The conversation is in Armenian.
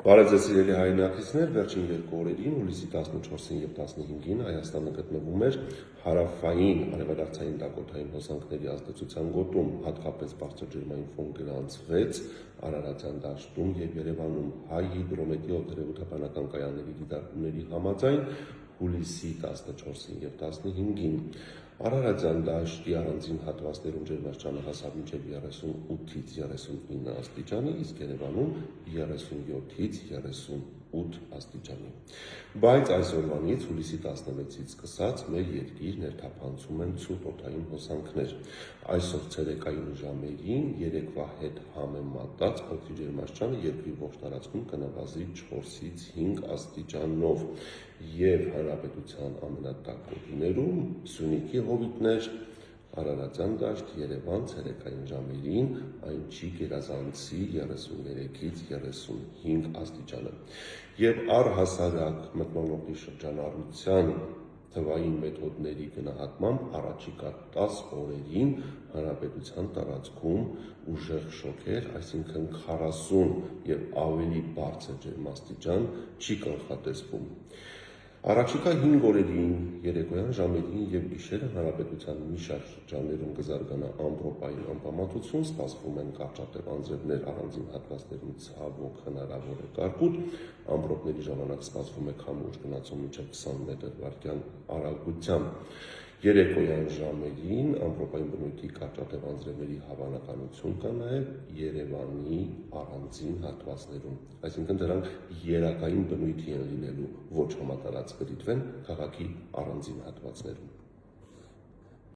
Բարև ձեզ սիրելի հայրենակիցներ, վերջին երկու օրերին, հուլիսի 14-ին և 15-ին Հայաստանը գտնվում էր հարավային արևադարձային Դակոթային հոսանքների ազդեցության գոտում, հատկապես բարձր ջերմային ֆոն գրանցվեց Արարատյան դաշտում և Երևանում Հայ հիդրոմեթեո տերևութաբանական կայանների դիտարկումների համաձայն հուլիսի 14-ին և 15-ին Արարատյան դաշտի առանձին հատվածներում ջերմաստիճանը հասավ մինչև 38-ից 39 աստիճանի, իսկ Երևանում 37-ից 38 աստիճանի։ Բայց այսօրվանից հուլիսի 16-ից սկսած մեր երկիր ներթափանցում են ցուրտ օդային հոսանքներ։ Այսօր ցերեկային ժամերին երեկվա հետ համեմատած օդի ջերմաստիճանը երկրի ողջ տարածքում կնվազի 4-ից 5 աստիճանով և հանրապետության ամենատաք գոտիներում Սյունիքի հովիտներ, Արարատյան դաշտ, Երևան ցերեկային ժամերին այն չի գերազանցի 33-ից 35 աստիճանը։ Եվ առհասարակ մթնոլորտի շրջանառության թվային մեթոդների գնահատմամբ առաջիկա 10 օրերին հանրապետության տարածքում ուժեղ շոկեր, այսինքն 40 և ավելի բարձր ջերմաստիճան չի կանխատեսվում։ Առաջիկա 5 օրերին երեկոյան ժամերին և գիշերը հանրապետության մի շարք շրջաններում կզարգանա ամպրոպային անպամատություն, սպասվում են կարճատև անձրևներ, առանձին հատվածներում ցավոք հնարավոր է կարկուտ, ամպրոպների ժամանակ սպասվում է քամու ուժ գնացում մինչև 20 մետր/վայրկյան արագությամբ։ Երեկոյան ժամերին ամպրոպային բնույթի կարճատև անձրևների հավանականություն կա նաև Երևանի առանձին հատվածներում, այսինքն դրանք երակային բնույթի են լինելու, ոչ համատարած կդիտվեն քաղաքի առանձին հատվածներում։